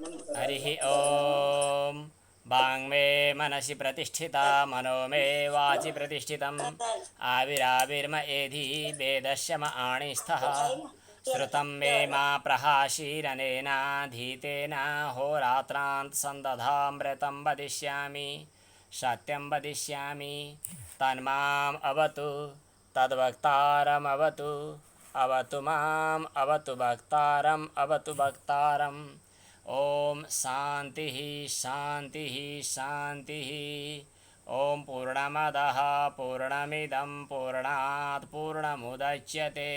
हरिः ॐ वाङ्मे मनसि प्रतिष्ठिता मनो मे वाचि प्रतिष्ठितम् आविराविर्म एधि वेदस्य म आणिस्थः श्रुतं मे मा प्रहाशीरनेनाधीतेन होरात्रान्तसन्दधामृतं वदिष्यामि सत्यं वदिष्यामि तन्माम् अवतु तद्वक्तारमवतु अवतु माम् अवतु वक्तारम् अवतु वक्तारम् ओम शांति शांति शांति। ओम पूर्णमदः पूर्णमिदं पूर्णात् पूर्णमुदच्यते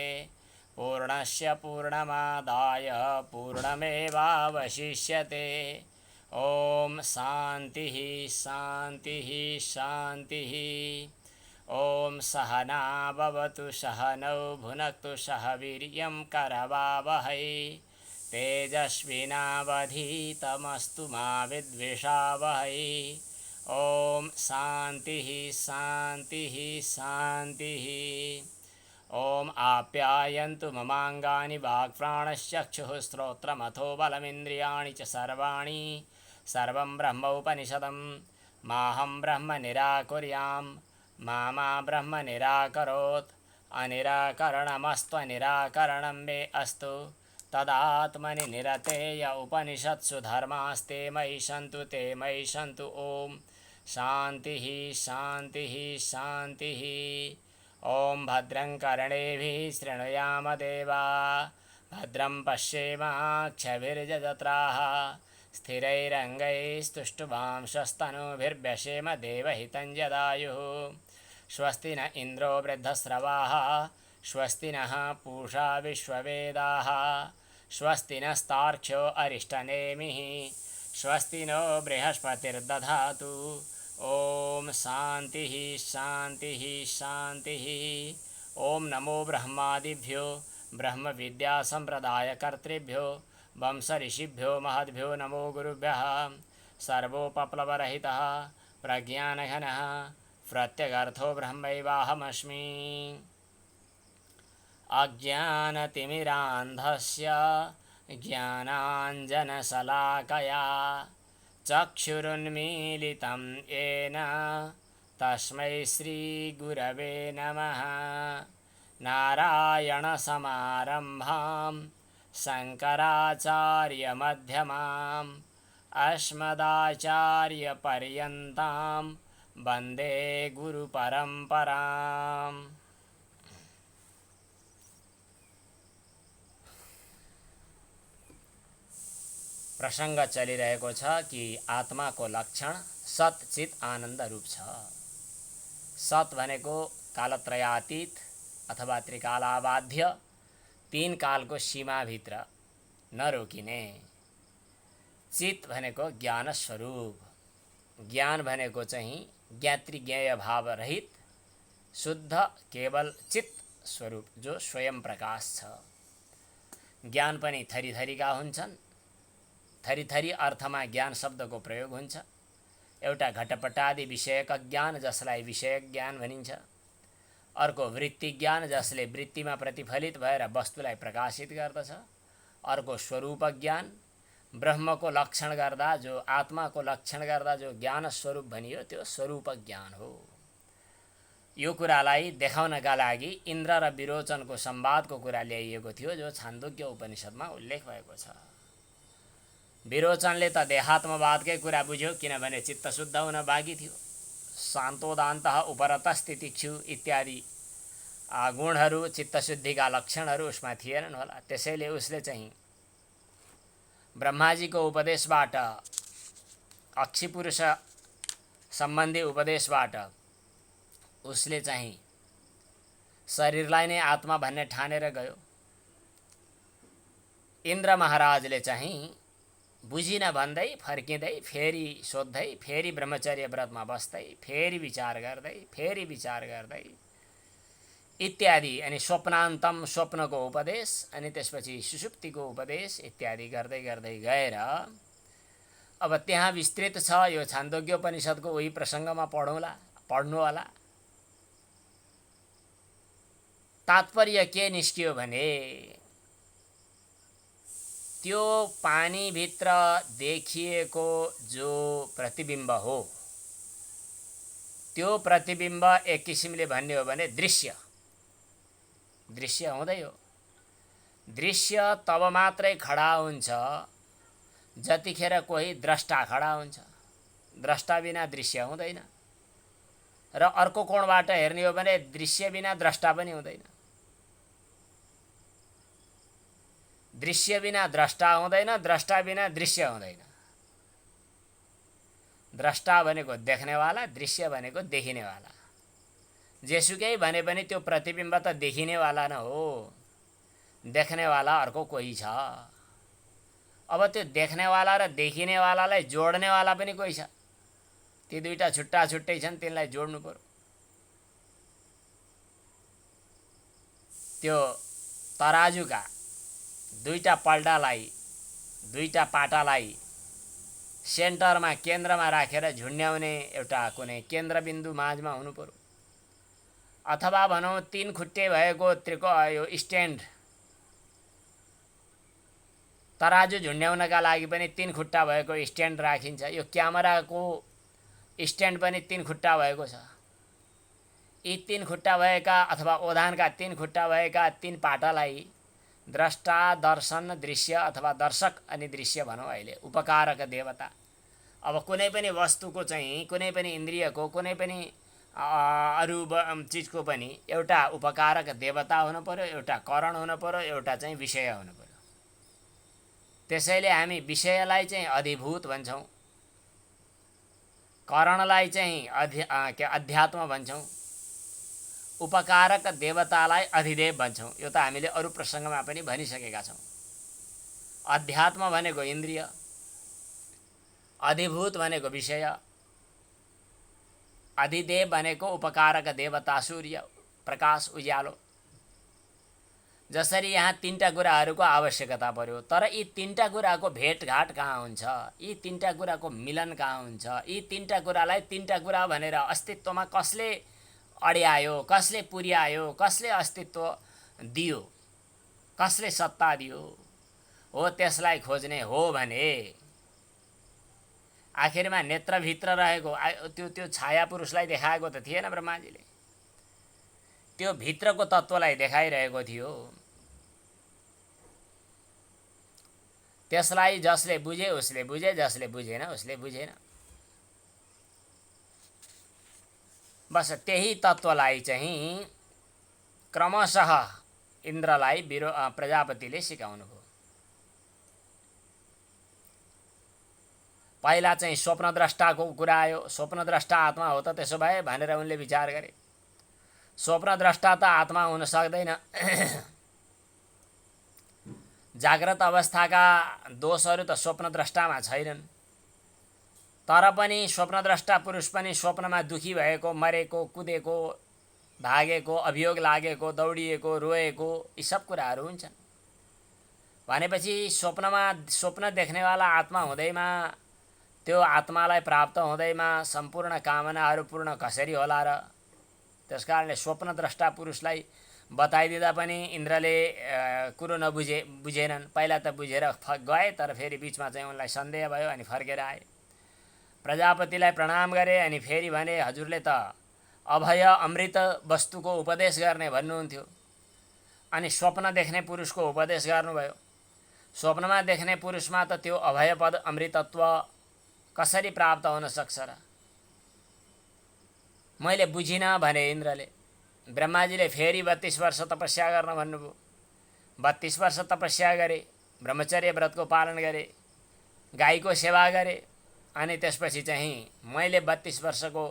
पूर्णस्य पूर्णमादाय पूर्णमेवावशिष्यते। ओम शांति शांति शांति। ओम सहना भवतु सहनौ भुनक्तु सह वीर्यं करवावहै तेजस्विनावधीतमस्तु मा विद्विषावहै। ओम शांति शांति शांति। ओम आप्यायन्तु ममाङ्गानि वाक्प्राणश्चक्षुः श्रोत्रमथो बलमिन्द्रियाणि च सर्वाणि सर्वं ब्रह्मोपनिषदं माहं ब्रह्म निराकुर्यां मा ब्रह्म निराकरोत् अनिराकरणमस्त्वनिराकरणं मे अस्तु तदात्मनि निरतेय उपनिषत्सु धर्मास्ते मयि सन्तु ते मयि सन्तु। ओम शांति शांति शांति। ओम भद्रं कर्णेभिः शृणुयाम देवा भद्रं पश्येमाक्षभिर्यजत्राः स्थिरैरङ्गैस्तुष्टुवांशस्तनूभिर्व्यशेम देवहितं यदायुः। स्वस्ति न इन्द्रो वृद्धस्रवाः स्वस्ति नः पूषा विश्ववेदाः स्वस्ति नस्तार्क्ष्यो अरिष्टनेमिः स्वस्ति नो बृहस्पतिर्दधातु। ओम शांति शांति शांति। ओम नमो ब्रह्मादिभ्यो ब्रह्म विद्या संप्रदायकर्तृभ्यो वंश ऋषिभ्यो महद्भ्यो नमो गुरुभ्यः। सर्वोपप्लवरहितः प्रज्ञानघनः प्रत्यगर्थो ब्रह्मैवाहमस्मि। अज्ञानतिमिरान्धस्य ज्ञानाञ्जनशलाकया चक्षुरुन्मीलितं येन तस्मै श्रीगुरवे नमः। नारायणसमारम्भां शङ्कराचार्यमध्यमाम् अस्मदाचार्यपर्यन्तां वन्दे गुरुपरम्पराम्। प्रसंग चलिरहेको छ कि आत्माको लक्षण सत चित आनन्द रूप छ। सत भनेको कालत्रयातीत अथवा त्रिकालाबाध्य तीन कालको सीमाभित्र नरोकिने। चित भनेको ज्ञान स्वरूप। ज्ञान भनेको चाहिँ ज्ञातृज्ञेय भाव रहित शुद्ध केवल चित स्वरूप जो स्वयं प्रकाश छ। ज्ञान पनि थरी थरीका हुन्छन्। थरी थरी अर्थमा ज्ञान शब्दको प्रयोग हुन्छ। एउटा घटपटादि विषयक ज्ञान जसलाई विषयक ज्ञान भनिन्छ। अर्को वृत्ति ज्ञान जसले वृत्तिमा प्रतिफलित भएर वस्तुलाई प्रकाशित गर्दछ। अर्को स्वरूप ज्ञान ब्रह्मको लक्षण गर्दा जो आत्माको लक्षण गर्दा जो ज्ञान स्वरूप भनियो त्यो स्वरूप ज्ञान हो। यो कुरालाई देखाउनका लागि इन्द्र र विरोचनको संवादको कुरा ल्याइएको थियो जो छान्दोग्य उपनिषदमा उल्लेख भएको छ। विरोचनले त देहात्मवादकै कुरा बुझ्यो किनभने चित्त शुद्ध हुन बाँकी थियो। शान्तोदान्तः उपरतस्थितिक्षु इत्यादि गुणहरू चित्तशुद्धिका लक्षणहरू उसमा थिएनन् होला। त्यसैले उसले चाहिँ ब्रह्माजीको उपदेशबाट अक्षिपुरुष सम्बन्धी उपदेशबाट उसले चाहिँ शरीरलाई नै आत्मा भन्ने ठानेर गयो। इन्द्र महाराजले चाहिँ बुझिन भन्दै फर्किँदै फेरि सोध्दै फेरि ब्रह्मचर्य व्रतमा बस्दै फेरि विचार गर्दै इत्यादि अनि स्वप्नान्तम स्वप्नको उपदेश अनि त्यसपछि सुषुप्तिको उपदेश इत्यादि गर्दै गर्दै गएर अब त्यहाँ विस्तृत छ। यो छान्दोग्योपनिषदको उही प्रसङ्गमा पढ्नु होला। तात्पर्य के निस्कियो भने त्यो पानीभित्र देखिएको जो प्रतिबिम्ब हो, त्यो प्रतिबिम्ब एक किसिमले भन्ने हो भने दृश्य हुँदै हो। दृश्य तब मात्रै खडा हुन्छ जतिखेर कोही द्रष्टा खडा हुन्छ। द्रष्टा बिना दृश्य हुँदैन। र अर्को कोणबाट हेर्ने हो भने दृश्य बिना द्रष्टा पनि हुँदैन। दृश्य बिना द्रष्टा हुँदैन, द्रष्टा बिना दृश्य हुँदैन। द्रष्टा भनेको देख्नेवाला, दृश्य भनेको देखिनेवाला। जेसुकै भने पनि त्यो प्रतिबिम्ब त देखिनेवाला न हो, देख्नेवाला अर्को कोही छ। अब त्यो देख्नेवाला र देखिनेवालालाई जोड्नेवाला पनि कोही छ। ती दुईटा छुट्टा छुट्टै छन्, तिनलाई जोड्नु पर्यो। त्यो तराजुका दुईटा पल्टालाई, दुईटा पाटालाई सेन्टरमा, केन्द्रमा राखेर झुन्ड्याउने एउटा कुनै केन्द्रबिन्दु माझमा हुनु पर्यो। अथवा भनौँ तीन खुट्टे भएको यो स्ट्यान्ड, तराजु झुन्ड्याउनका लागि पनि तीन खुट्टा भएको स्ट्यान्ड राखिन्छ। यो क्यामेराको स्ट्यान्ड पनि तीन खुट्टा भएको छ। यी तीन खुट्टा भएका अथवा ओधानका तीन खुट्टा भएका तीन पाटालाई द्रष्टा, दर्शन, दृश्य अथवा दर्शक अनि दृश्य भनौँ अहिले, उपकारक देवता। अब कुनै पनि वस्तुको चाहिँ, कुनै पनि इन्द्रियको, कुनै पनि अरू चिजको पनि एउटा उपकारक देवता हुनु पर्यो, एउटा कारण हुनु पर्यो, एउटा चाहिँ विषय हुनु पर्यो। त्यसैले हामी विषयलाई चाहिँ अधिभूत भन्छौँ, कारणलाई चाहिँ अध्यात्म भन्छौँ, उपकारक देवतालाई अधिदेव भन्छौँ। यो त हामीले अरू प्रसङ्गमा पनि भनिसकेका छौँ। अध्यात्म भनेको इन्द्रिय, अधिभूत भनेको विषय, अधिदेव भनेको उपकारक देवता सूर्य, प्रकाश, उज्यालो। जसरी यहाँ तीनटा कुराहरूको आवश्यकता पर्यो, तर यी तीनटा कुराको भेटघाट कहाँ हुन्छ, यी तीनटा कुराको मिलन कहाँ हुन्छ, यी तीनटा कुरालाई तीनटा कुरा भनेर अस्तित्वमा कसले अड्यायो, कसले पुर्यायो, कसले अस्तित्व दियो, कसले सत्ता दियो, हो त्यसलाई खोज्ने हो भने आखिरमा नेत्रभित्र रहेको त्यो छाया पुरुषलाई देखाएको त थिएन ब्रह्माजीले, त्यो भित्रको तत्त्वलाई देखाइरहेको थियो। त्यसलाई जसले बुझे उसले बुझे, जसले बुझेन उसले बुझेन। बस त्यही तत्त्वलाई चाहिँ क्रमशः इन्द्रलाई प्रजापतिले सिकाउनु भयो। पहिला चाहिँ स्वप्नद्रष्टाको कुरा आयो। स्वप्नद्रष्टा आत्मा हो त त्यसो भए भनेर उनले विचार गरे। स्वप्नद्रष्टा त आत्मा हुन सक्दैन। जाग्रत अवस्थाका दोषहरू त स्वप्नद्रष्टामा छैनन्। तर पनि स्वप्नद्रष्टा पुरुष पनि स्वप्नमा दुखी भएको, मरेको, कुदेको, भागेको, अभियोग लागेको, दौडिएको, रोएको, यी सब कुराहरू हुन्छन्। भनेपछि स्वप्न देख्नेवाला आत्मा हुँदैमा, त्यो आत्मालाई प्राप्त हुँदैमा सम्पूर्ण कामनाहरू पूर्ण कसरी होला र? त्यसकारणले स्वप्नद्रष्टा पुरुषलाई बताइदिँदा पनि इन्द्रले कुरो बुझेनन्। पहिला त बुझेर गए, तर फेरि बिचमा चाहिँ उनलाई सन्देह भयो अनि फर्केर आए। प्रजापतिलाई प्रणाम गरे अनि फेरि भने हजुरले त अभय अमृत वस्तुको उपदेश गर्ने भन्नुहुन्थ्यो, अनि स्वप्न देख्ने पुरुषको उपदेश गर्नुभयो। स्वप्नमा देख्ने पुरुषमा त त्यो अभय पद अमृतत्व कसरी प्राप्त हुन सक्छ र? मैले बुझिनँ भने इन्द्रले। ब्रह्माजीले फेरि 32 वर्ष तपस्या गर्न भन्नुभयो। 32 वर्ष तपस्या गरे, ब्रह्मचर्य व्रतको पालन गरे, गाईको सेवा गरे, अनि त्यसपछि चाहिँ मैले 32 वर्षको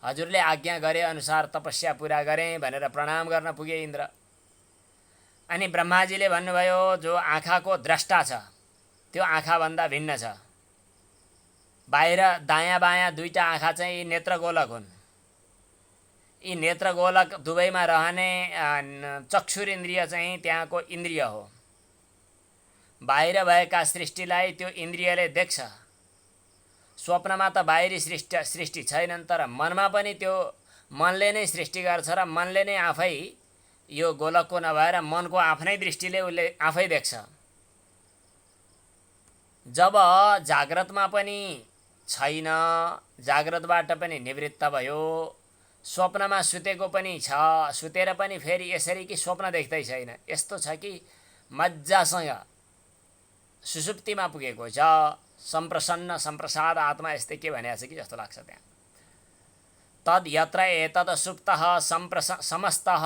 हजुरले आज्ञा गरे अनुसार तपस्या पुरा गरेँ भनेर प्रणाम गर्न पुगे इन्द्र। अनि ब्रह्माजीले भन्नुभयो जो आँखाको द्रष्टा छ त्यो आँखाभन्दा भिन्न छ। बाहिर दायाँ बायाँ दुईटा आँखा चाहिँ नेत्रगोलक हुन्। यी नेत्रगोलक दुवैमा रहने चक्षुर इन्द्रिय चाहिँ त्यहाँको इन्द्रिय हो। बाहिर भएका सृष्टिलाई त्यो इन्द्रियले देख्छ। स्वप्नमा त बाहिरी सृष्टि छैनन्, तर मनमा पनि त्यो मनले नै सृष्टि गर्छ र मनले नै आफै यो गोलकको नभएर मनको आफ्नै दृष्टिले उसले आफै देख्छ। जब जाग्रतमा पनि छैन, जाग्रतबाट पनि निवृत्त भयो, स्वप्नमा सुतेको पनि छ, सुतेर पनि फेरि यसरी कि स्वप्न देख्दै छैन, यस्तो छ कि मजासँग सुसुप्तिमा पुगेको छ, सम्प्रसन्न सम्प्रसाद आत्मा, यस्तै के भनेको छ कि जस्तो लाग्छ त्यहाँ। तद यत्र एतद सुप्तः समस्तः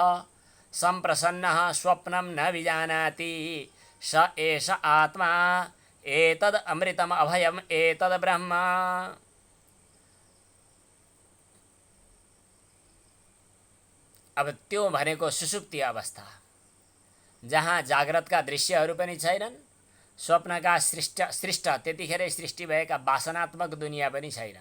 सम्प्रसन्नः स्वप्नं न विजानाति स एष आत्मा एतद अमृतम अभयम एतद ब्रह्म। अब त्यो भनेको सुसुप्ति अवस्था, जहाँ जाग्रतका दृश्यहरू पनि छैनन्, स्वप्नका सृष्ट त्यतिखेरै सृष्टि भएका वासनात्मक दुनियाँ पनि छैन,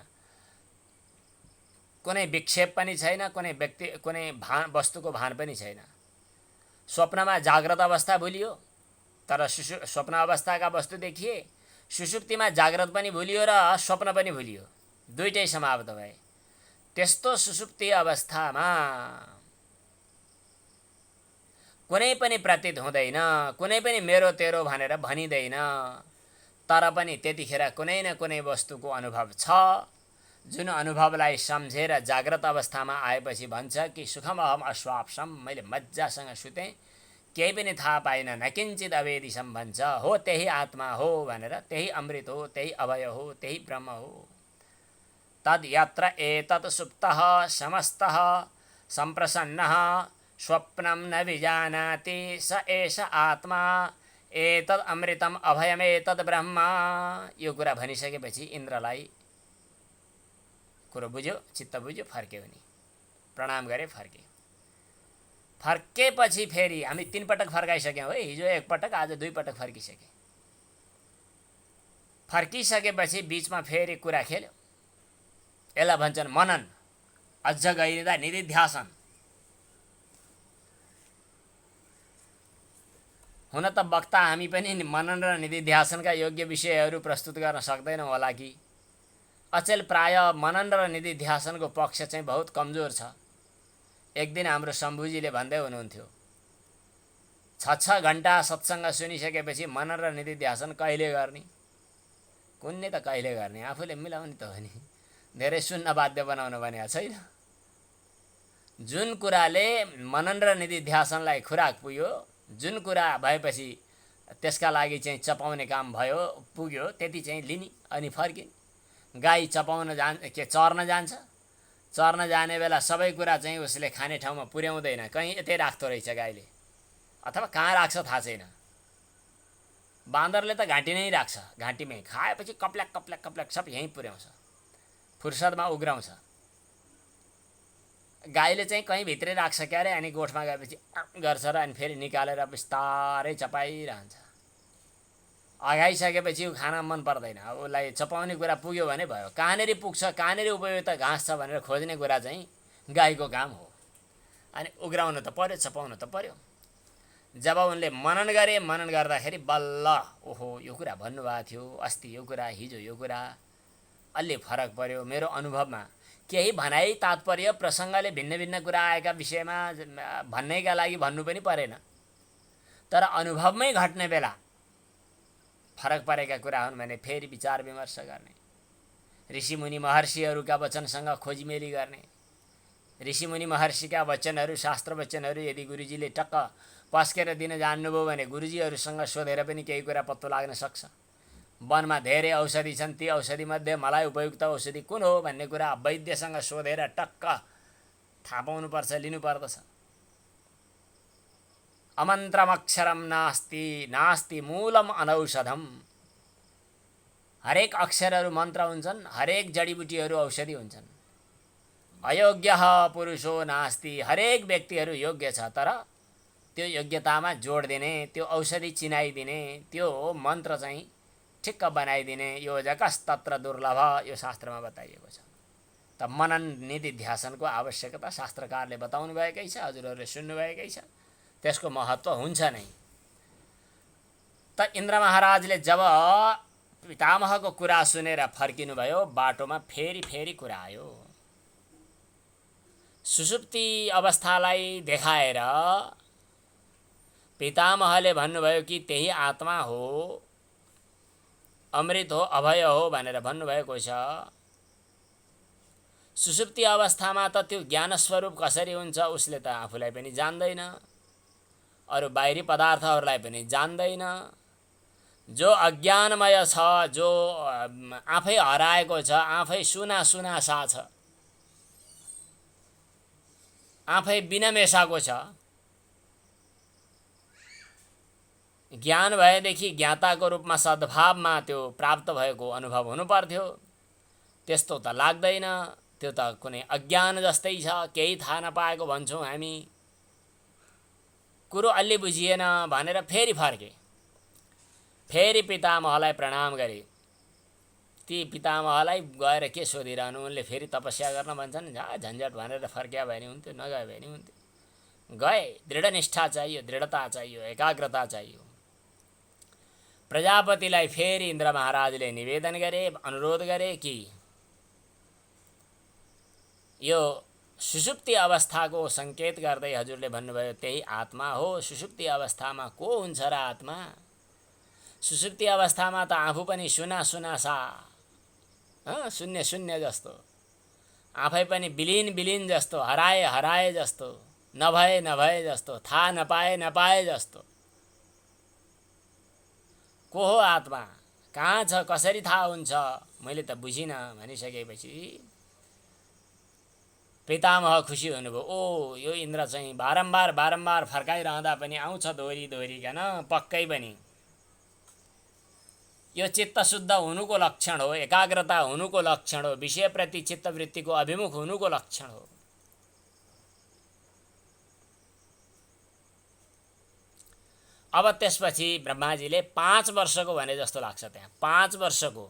कुनै विक्षेप पनि छैन, कुनै व्यक्ति कुनै वस्तुको भान पनि छैन। स्वप्नमा जाग्रत अवस्था भुलियो, तर स्वप्न अवस्थाका वस्तु देखिए, सुसुप्तिमा जाग्रत पनि भुलियो र स्वप्न पनि भुलियो, दुईटै समाप्त भए। त्यस्तो सुसुप्ति अवस्थामा कुनै पनि प्रतीत हुँदैन, कुनै पनि मेरो तेरो भनेर भनिँदैन, तर पनि त्यतिखेर कुनै न कुनै वस्तुको अनुभव छ, जुन अनुभवलाई सम्झेर जाग्रत अवस्थामा आएपछि भन्छ कि सुखम अहम अश्वाप्सम, मैले मजासँग सुतेँ, केही पनि थाहा पाइनँ, नकिञ्चित अवेदिशम भन्छ। हो त्यही आत्मा हो भनेर, त्यही अमृत हो, त्यही अभय हो, त्यही ब्रह्म हो। तद यत्र एतत् सुप्तः समस्तः सम्प्रसन्नः स्वप्नं न विजानाति स एष आत्मा एतद् अमृतम अभयमेतद् ब्रह्म। यो कुरा भनिसकेपछि इन्द्रलाई कुरो बुझ्यो, चित्त बुझ्यो, फर्क्यो नि, प्रणाम गरे, फर्के। फर्केपछि फेरि हामी 3 पटक फर्काइसक्यौँ है, हिजो 1 पटक, आज 2 पटक फर्किसके। फर्किसकेपछि बिचमा फेरि कुरा खेल्यो, यसलाई भन्छन् मनन, अझ गहिरिँदा निधिध्यासन। हुन त वक्ता हामी पनि मनन र निधिध्यासनका योग्य विषयहरू प्रस्तुत गर्न सक्दैनौँ होला कि। अचेल प्राय मनन र निधिध्यासनको पक्ष चाहिँ बहुत कमजोर छ। एक दिन हाम्रो शम्भुजीले भन्दै हुनुहुन्थ्यो, 6 घण्टा सत्सङ्ग सुनिसकेपछि मनन र निधिध्यासन कहिले गर्ने? कुन्ने त कहिले गर्ने, आफूले मिलाउने त हो नि, धेरै सुन्न बाध्य बनाउनु भनेको छैन। जुन कुराले मनन र निधिध्यासनलाई खुराक पुग्यो, जुन कुरा भएपछि त्यसका लागि चाहिँ चपाउने काम भयो, पुग्यो, त्यति चाहिँ लिने अनि फर्किने। गाई चपाउन चर्न जान्छ, चर्न जाने बेला सबै कुरा चाहिँ उसले खाने ठाउँमा पुर्याउँदैन, कहीँ यतै राख्दो रहेछ गाईले, अथवा कहाँ राख्छ थाहा छैन। बाँदरले त घाँटी नै राख्छ, घाँटीमै खाएपछि कप्ल्याक कप्ल्याक कप्ल्याक सब यहीँ पुर्याउँछ, फुर्सदमा उग्राउँछ। गाईले चाहिँ कहीँ भित्रै राख्छ क्यारे, अनि गोठमा गएपछि गर्छ र अनि फेरि निकालेर बिस्तारै चपाइरहन्छ। अघाइसकेपछि ऊ खान मन पर्दैन, अब उसलाई चपाउने कुरा पुग्यो भने भयो। कहाँनिर पुग्छ, कहाँनिर उपयुक्त घाँस छ भनेर खोज्ने कुरा चाहिँ गाईको काम हो। अनि उग्राउनु त पर्यो, चपाउनु त पर्यो। जब उनले मनन गरे, मनन गर्दाखेरि बल्ल ओहो यो कुरा भन्नुभएको थियो, अस्ति यो कुरा, हिजो यो कुरा, अलि फरक पर्यो। मेरो अनुभवमा केही भनाइ तात्पर्य प्रसङ्गले भिन्न भिन्न कुरा आएका विषयमा भन्नैका लागि भन्नु पनि परेन, तर अनुभवमै घट्ने बेला फरक परेका कुरा हुन् भने फेरि विचार विमर्श गर्ने, ऋषिमुनि महर्षिहरूका वचनसँग खोजमेली गर्ने। ऋषिमुनि महर्षिका वचनहरू, शास्त्र वचनहरू यदि गुरुजीले टक्क पस्केर दिन जान्नुभयो भने गुरुजीहरूसँग सोधेर पनि केही कुरा पत्तो लाग्न सक्छ। वनमा धेरै औषधि छन्, ती औषधिमध्ये मलाई उपयुक्त औषधि कुन हो भन्ने कुरा वैद्यसँग सोधेर टक्क थाहा पाउनुपर्छ, लिनुपर्दछ। अमन्त्रमक्षरम नास्ति नास्ति मूलम अनौषधम। हरेक अक्षरहरू मन्त्र हुन्छन्, हरेक जडीबुटीहरू औषधि हुन्छन्। अयोग्य पुरुषो नास्ति, हरेक व्यक्तिहरू योग्य छ, तर त्यो योग्यतामा जोड दिने, त्यो औषधि चिनाइदिने, त्यो मन्त्र चाहिँ ठिक्क बनाइदिने योजकस्तत्र दुर्लभ, यो शास्त्रमा बताइएको छ। त मनन निधिध्यासनको आवश्यकता शास्त्रकारले बताउनु भएकै छ, हजुरहरूले सुन्नुभएकै छ, त्यसको महत्त्व हुन्छ नै। त इन्द्र महाराजले जब पितामहको कुरा सुनेर फर्किनुभयो, बाटोमा फेरि फेरि कुरा आयो। सुसुप्ति अवस्थालाई देखाएर पितामहले भन्नुभयो कि त्यही आत्मा हो, अमृत हो, अभय हो भनेर भन्नुभएको छ। सुषुप्ति अवस्थामा त त्यो ज्ञान स्वरूप कसरी हुन्छ उसले त आफूलाई पनि जान्दैन, अरू बाहिरी पदार्थहरूलाई पनि जान्दैन। जो अज्ञानमय छ, जो आफै हराएको छ, आफै सुना सुनासा छ, आफै बिना मेसाको छ, ज्ञान भएदेखि ज्ञाताको रूपमा सद्भावमा त्यो प्राप्त भएको अनुभव हुनु पर्थ्यो। त्यस्तो त लाग्दैन, त्यो त कुनै अज्ञान जस्तै छ, केही थाहा नपाएको भन्छौँ हामी। कुरो अलि बुझिएन भनेर फेरि फर्के, फेरि पितामहलाई प्रणाम गरे। ती पितामहलाई गएर के सोधिरहनु, उनले फेरि तपस्या गर्न भन्छन्, झन्झट भनेर फर्किया भए नि हुन्थ्यो, नगए भए नि हुन्थ्यो। गए, दृढ निष्ठा चाहियो, दृढता चाहियो, एकाग्रता चाहियो। प्रजापतिलाई फेरि इन्द्र महाराजले निवेदन गरे, अनुरोध गरे कि यो सुषुप्ति अवस्थाको सङ्केत गर्दै हजुरले भन्नुभयो त्यही आत्मा हो। सुषुप्ति अवस्थामा को हुन्छ र आत्मा? सुषुप्ति अवस्थामा त आफू पनि सुना सुनासा, शून्य शून्य जस्तो, आफै पनि विलीन विलीन जस्तो, हराए हराए जस्तो, नभए नभए जस्तो, थाहा नपाए नपाए जस्तो। को हो आत्मा? कहाँ छ? कसरी थाहा हुन्छ? मैले त बुझिनँ भनिसकेपछि पितामह खुसी हुनुभयो। ओ, यो इन्द्र चाहिँ बारम्बार बारम्बार फर्काइरहँदा पनि आउँछ दोहोरी दोहोरीकन, पक्कै पनि यो चित्त शुद्ध हुनुको लक्षण हो, एकाग्रता हुनुको लक्षण हो, विषयप्रति चित्तवृत्तिको अभिमुख हुनुको लक्षण हो। अब त्यसपछि ब्रह्माजीले 5 वर्षको भने जस्तो लाग्छ, त्यहाँ 5 वर्षको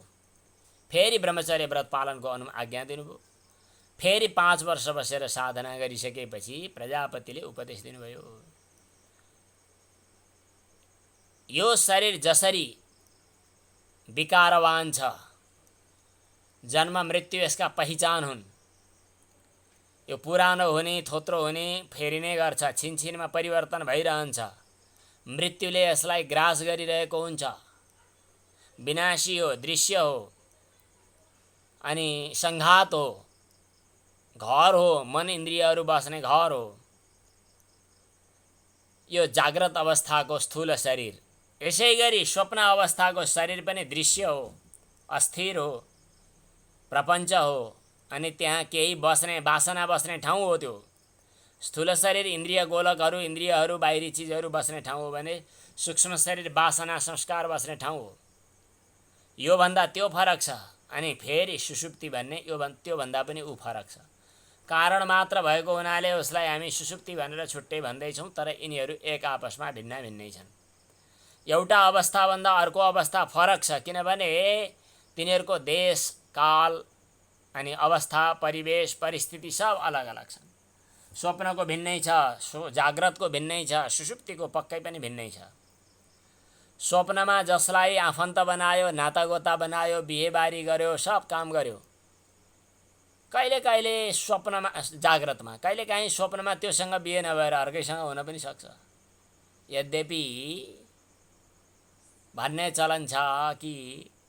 फेरि ब्रह्मचर्य व्रत पालनको आज्ञा दिनुभयो। फेरि 5 वर्ष बसेर साधना गरिसकेपछि प्रजापतिले उपदेश दिनुभयो। यो शरीर जसरी विकारवान छ, जन्म मृत्यु यसका पहिचान हुन्, यो पुरानो हुने, थोत्रो हुने, फेरिने गर्छ, छिनछिनमा परिवर्तन भइरहन्छ, मृत्युले यसलाई ग्रास गरिरहेको हुन्छ, विनाशी हो, दृश्य हो, अनि सङ्घात हो, घर हो, मन इन्द्रियहरू बस्ने घर हो यो जाग्रत अवस्थाको स्थूल शरीर। यसै गरी स्वप्न अवस्थाको शरीर पनि दृश्य हो, अस्थिर हो, प्रपञ्च हो, अनि त्यहाँ केही बस्ने वासना बस्ने ठाउँ हो। त्यो स्थूल शरीर इन्द्रिय गोलकहरू, इन्द्रियहरू, बाहिरी चिजहरू बस्ने ठाउँ हो भने सूक्ष्म शरीर वासना संस्कार बस्ने ठाउँ हो। यो भन्दा त्यो फरक छ। अनि फेरि सुषुप्ति भन्ने त्यो भन्दा पनि ऊ फरक छ। कारण मात्र भएको हुनाले उसलाई हामी सुषुप्ति भनेर छुट्टै भन्दैछौँ, तर यिनीहरू एक आपसमा भिन्न भिन्नै छन्। एउटा अवस्थाभन्दा अर्को अवस्था फरक छ, किनभने तिनीहरूको देश काल अनि अवस्था परिवेश परिस्थिति सब अलग अलग छन्। स्वप्नको भिन्नै छ, जाग्रतको भिन्नै छ, सुषुप्तिको पक्कै पनि भिन्नै छ। स्वप्नमा जसलाई आफन्त बनायो, नातागोता बनायो, बिहेबारी गर्यो, सब काम गर्यो, कहिले कहिले स्वप्नमा जाग्रतमा, कहिले काहीँ स्वप्नमा त्योसँग बिहे नभएर अर्कैसँग हुन पनि सक्छ। यद्यपि भन्ने चलन छ कि,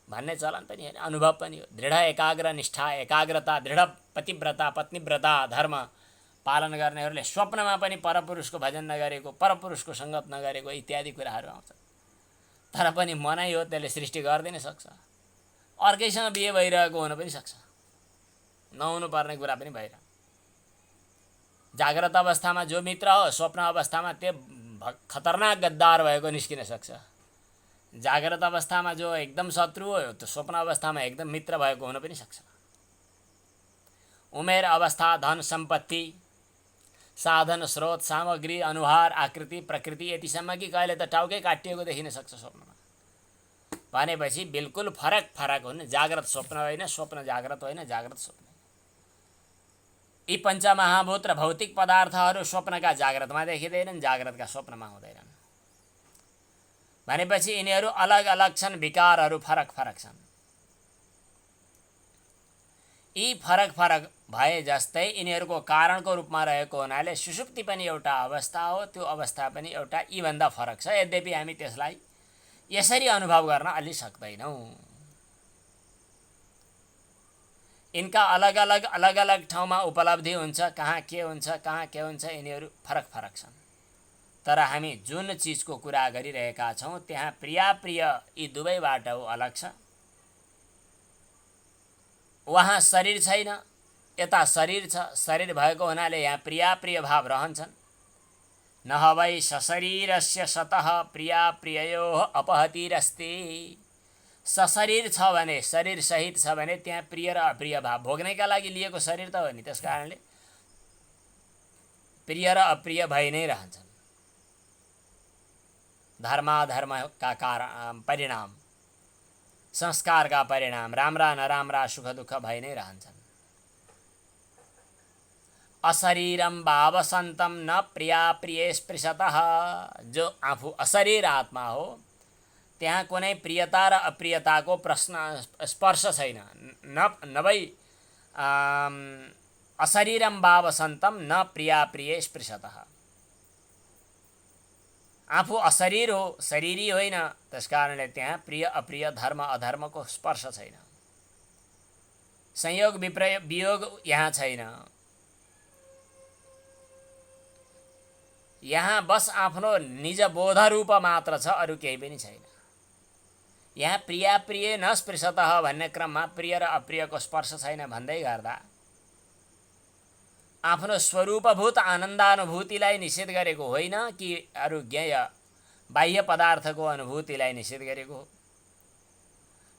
भन्ने चलन पनि होइन, अनुभव पनि हो, दृढ एकाग्र निष्ठा, एकाग्रता, दृढ पतिव्रता पत्नीव्रता धर्म पालन गर्नेहरूले स्वप्नमा पनि परपुरुषको भजन नगरेको, परपुरुषको सङ्गत नगरेको इत्यादि कुराहरू आउँछ। तर पनि मनै हो, त्यसले सृष्टि गरिदिन सक्छ। अर्कैसँग बिहे भइरहेको हुन पनि सक्छ, नहुनु पर्ने कुरा पनि भइरह। जाग्रत अवस्थामा जो मित्र हो, स्वप्न अवस्थामा त्यो खतरनाक गद्दार भएको निस्किन सक्छ। जाग्रत अवस्थामा जो एकदम शत्रु हो, त्यो स्वप्न अवस्थामा एकदम मित्र भएको हुन पनि सक्छ। उमेर, अवस्था, धन सम्पत्ति, साधन स्रोत, सामग्री, अनुहार, आकृति, प्रकृति यतिसम्म कि कहिले त टाउकै काटिएको देखिन सक्छ स्वप्नमा। भनेपछि बिल्कुल फरक फरक हुन्। जाग्रत स्वप्न होइन, स्वप्न जाग्रत होइन, जाग्रत स्वप्न। यी पञ्चमहाभूत र भौतिक पदार्थहरू स्वप्नका जाग्रतमा देखिँदैनन्, जाग्रतका स्वप्नमा हुँदैनन्। भनेपछि यिनीहरू अलग अलग छन्, विकारहरू फरक फरक छन्। यी फरक फरक भए जस्तै यिनीहरूको कारणको रूपमा रहेको हुनाले सुषुप्ति पनि एउटा अवस्था हो, त्यो अवस्था पनि एउटा यीभन्दा फरक छ। यद्यपि हामी त्यसलाई यसरी अनुभव गर्न अलि सक्दैनौँ। यिनका अलग अलग ठाउँमा उपलब्धि हुन्छ, कहाँ के हुन्छ यिनीहरू फरक फरक छन्। तर हामी जुन चिजको कुरा गरिरहेका छौँ त्यहाँ प्रिय यी दुवैबाट अलग छ। वहाँ शरीर छैन, यता शरीर छ। शरीर भएको हुनाले यहाँ प्रिय भाव रहन्छन्। न वै सशरीरस्य सतः प्रिययोः अपहतिरस्ति। सशरीर छ भने, शरीर सहित छ भने त्यहाँ प्रिय र अप्रिय भाव भोग्नैका लागि लिएको शरीर त हो नि। त्यस कारणले प्रिय र अप्रिय भइ नै रहन्छन्। धर्माधर्मका परिणाम, संस्कारका परिणाम, राम्रा नराम्रा सुख दुःख भइ नै रहन्छन्। अशरीरम भावसन्तम न प्रिय स्पृशतः। जो आफू अशरीर आत्मा हो त्यहाँ कुनै प्रियता र अप्रियताको प्रश्न स्पर्श छैन। नभई अशरीरम भावसन्तम न प्रिय स्पृशतः। आफू अशरीर हो, शरीरी होइन। त्यसकारणले त्यहाँ प्रिय अप्रिय धर्म अधर्मको स्पर्श छैन। संयोग वियोग यहाँ छैन। यहाँ बस आफ्नो निज बोध रूप मात्र छ, अरू केही पनि छैन। यहाँ प्रिय न स्पृशतः भन्ने क्रममा प्रिय र अप्रियको स्पर्श छैन भन्दै गर्दा आफ्नो स्वरूपभूत आनन्दानुभूतिलाई निषेध गरेको होइन कि अरू ज्ञेय बाह्य पदार्थको अनुभूतिलाई निषेध गरेको हो।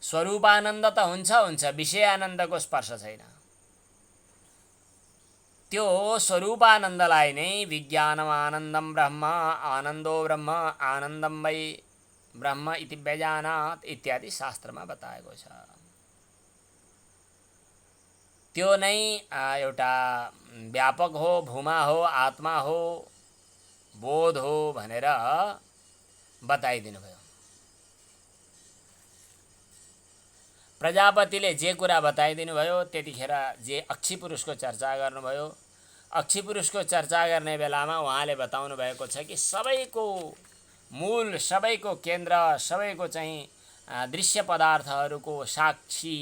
स्वरूपानन्द त हुन्छ, विषय आनन्दको स्पर्श छैन। त्यो स्वरूपानन्दलाई नै विज्ञानम आनन्दम ब्रह्म, आनन्दो ब्रह्म, आनन्दम वै ब्रह्म इति व्यजानात् इत्यादि शास्त्रमा बताएको छ। त्यो नै एउटा व्यापक हो, भूमा हो, आत्मा हो, बोध हो भनेर बताइदिनु भयो। प्रजापतिले जे कुरा बताइदिनु भयो त्यतिखेर जे अक्षी पुरुषको चर्चा गर्नुभयो, अक्षी पुरुषको चर्चा गर्ने बेलामा उहाँले बताउनु भएको छ कि सबैको मूल, सबैको केन्द्र, सबैको चाहिँ दृश्य पदार्थहरूको साक्षी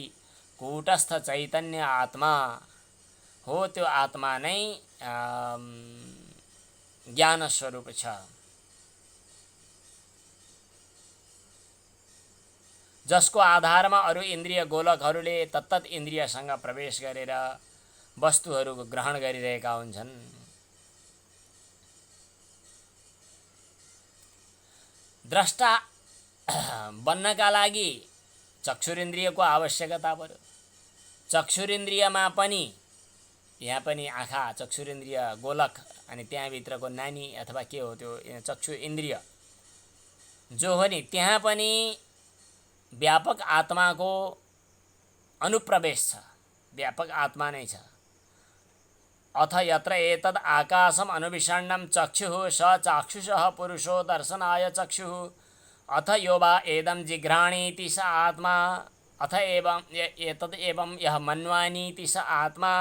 कूटस्थ चैतन्य आत्मा हो। त्यो आत्मा नै ज्ञान स्वरूप छ। जसको आधारमा अरू इन्द्रिय गोलकहरूले तत्तत इन्द्रियसँग प्रवेश गरेर वस्तुहरूको ग्रहण गरिरहेका हुन्छन्। द्रष्टा बन्नका लागि चक्षुरिन्द्रियको आवश्यकता पर्यो। चक्षुरिन्द्रियमा पनि यहाँ पनि आँखा चक्षुरिन्द्रिय गोलक अनि त्यहाँभित्रको नानी अथवा के हो त्यो चक्षु इन्द्रिय जो हो नि, त्यहाँ पनि व्यापक आत्माको अनुप्रवेश छ। व्यापक आत्मा नै छ। अथ यत्र एतद् आकाशम अनुविषण्णं चक्षुः स चाक्षुषः पुरुषो दर्शनाय चक्षुः अथ यो वा एदं जिघ्राणीति स आत्मा अथ एतद् एवं यः मन्वानीति स आत्मा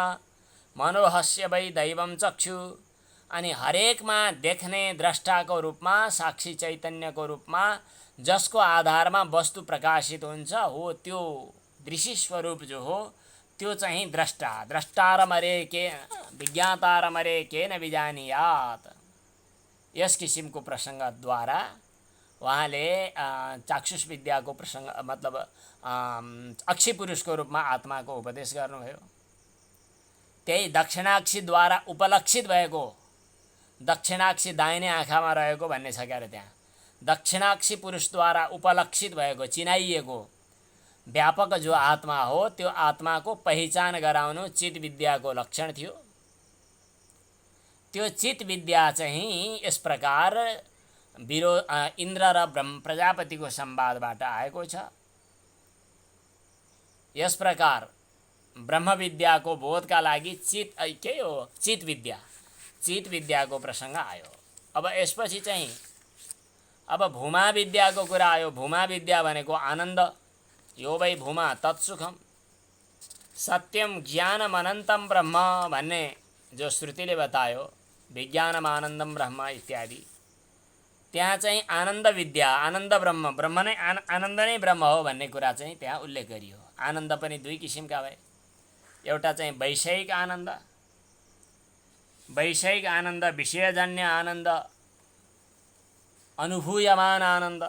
मनोहस्य वै दैवं चक्षु। अनि हरेकमा देख्ने द्रष्टाको रूपमा, साक्षी चैतन्यको रूपमा जसको आधारमा वस्तु प्रकाशित हुन्छ हो त्यो दृश्य स्वरूप जो हो त्यो चाहिँ द्रष्टा। द्रष्टारमरे के विज्ञातारमरे केन विजानीयात्। यस किसिमको प्रसङ्गद्वारा उहाँले चाक्षुष विद्याको प्रसङ्ग मतलब अक्षी पुरुषको रूपमा आत्माको उपदेश गर्नुभयो। त्यही दक्षिणाक्षीद्वारा उपलक्षित भएको, दक्षिणाक्षी दाहिने आँखामा रहेको भन्ने छ क्या अरे। त्यहाँ दक्षिणाक्षी पुरुषद्वारा उपलक्षित भएको, चिनाइएको व्यापक जो आत्मा हो त्यो आत्माको पहिचान गराउनु चित विद्याको लक्षण थियो। त्यो चित विद्या चाहिँ यस प्रकार इन्द्र र प्रजापतिको संवादबाट आएको छ। यस प्रकार ब्रह्म विद्याको बोधका लागि के हो चित विद्याको प्रसङ्ग आयो। अब यसपछि चाहिँ अब भूमा विद्याको कुरा आयो। भूमा विद्या भनेको आनन्द। यो वै भूमा तत्सुखम सत्यम ज्ञानम अनन्तम ब्रह्म भन्ने जो श्रुतिले बतायो, विज्ञानम आनन्दम ब्रह्म इत्यादि, त्यहाँ चाहिँ आनन्द विद्या, आनन्द ब्रह्म, ब्रह्म नै आनन्द नै ब्रह्म हो भन्ने कुरा चाहिँ त्यहाँ उल्लेख गरियो। आनन्द पनि दुई किसिमका भए। एउटा चाहिँ वैषयिक आनन्द, वैषयिक आनन्द विषयजन्य आनन्द, अनुभूयमान आनन्द,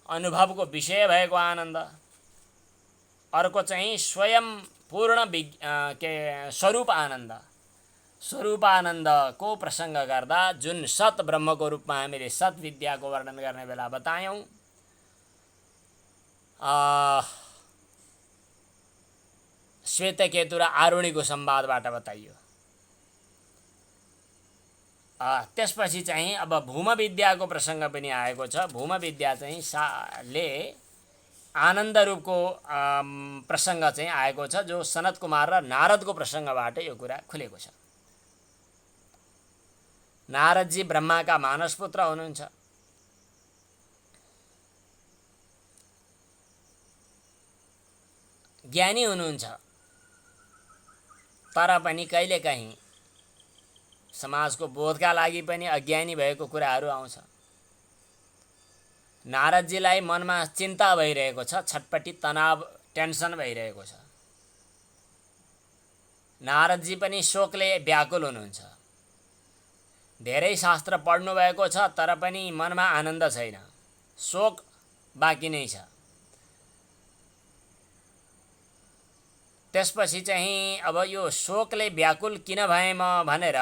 अनुभवको विषय भएको आनन्द। अर्को चाहिँ स्वयं पूर्ण स्वरूप आनन्द। स्वरूप आनन्दको प्रसङ्ग गर्दा जुन सत ब्रह्मको रूपमा हामीले सत विद्याको वर्णन गर्ने बेला बतायौँ, श्वेतकेतु र आरुणीको संवादबाट बताइयो। त्यसपछि चाहिँ अब भूम विद्याको प्रसङ्ग पनि आएको छ। भूम विद्या चाहिँ ले आनन्द रूपको प्रसङ्ग चाहिँ आएको छ, जो सनत कुमार र नारदको प्रसङ्गबाट यो कुरा खुलेको छ। नारदजी ब्रह्माका मानसपुत्र हुनुहुन्छ। ज्ञानी हुनुहुन्छ, तर पनि कहिलेकाहीँ समाजको बोधका लागि पनि अज्ञानी भएको कुराहरू आउँछ। नारदजीलाई मनमा चिन्ता भइरहेको छ, छटपटी तनाव टेन्सन भइरहेको छ। नारदजी पनि शोकले व्याकुल हुनुहुन्छ। धेरै शास्त्र पढ्नुभएको छ, तर पनि मनमा आनन्द छैन, शोक बाँकी नै छ। त्यसपछि चाहिँ अब यो शोकले व्याकुल किन भएँ म भनेर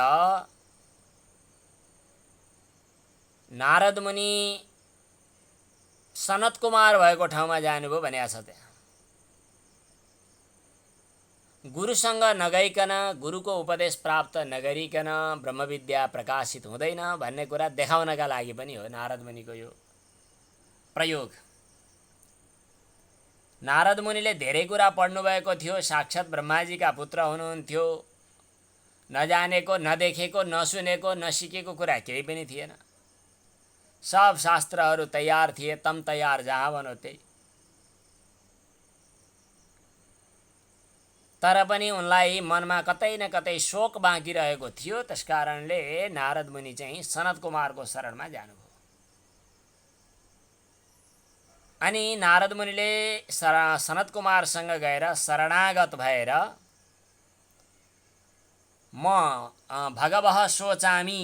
नारद मुनि सनत कुमार भएको ठाउँमा जानुभयो भनेको छ। त्यहाँ गुरुसँग नगइकन, गुरुको उपदेश प्राप्त नगरिकन ब्रह्मविद्या प्रकाशित हुँदैन भन्ने कुरा देखाउनका लागि पनि हो नारद मुनिको यो प्रयोग। नारद मुनिले धेरै कुरा पढ्नुभएको थियो, साक्षात् ब्रह्माजीका पुत्र हुनुहुन्थ्यो। नजानेको, नदेखेको, नसुनेको, नसिकेको कुरा केही पनि थिएन। सब शास्त्रहरू तयार थिए, तम तयार जहाँ भनो त्यही। तर पनि उनलाई मनमा कतै न कतै शोक बाँकी रहेको थियो। त्यसकारणले नारद मुनि चाहिँ सनत कुमारको शरणमा जानुभयो। अनि नारद मुनिले सनत कुमारसँग गएर शरणागत भएर म भगवः शोचामी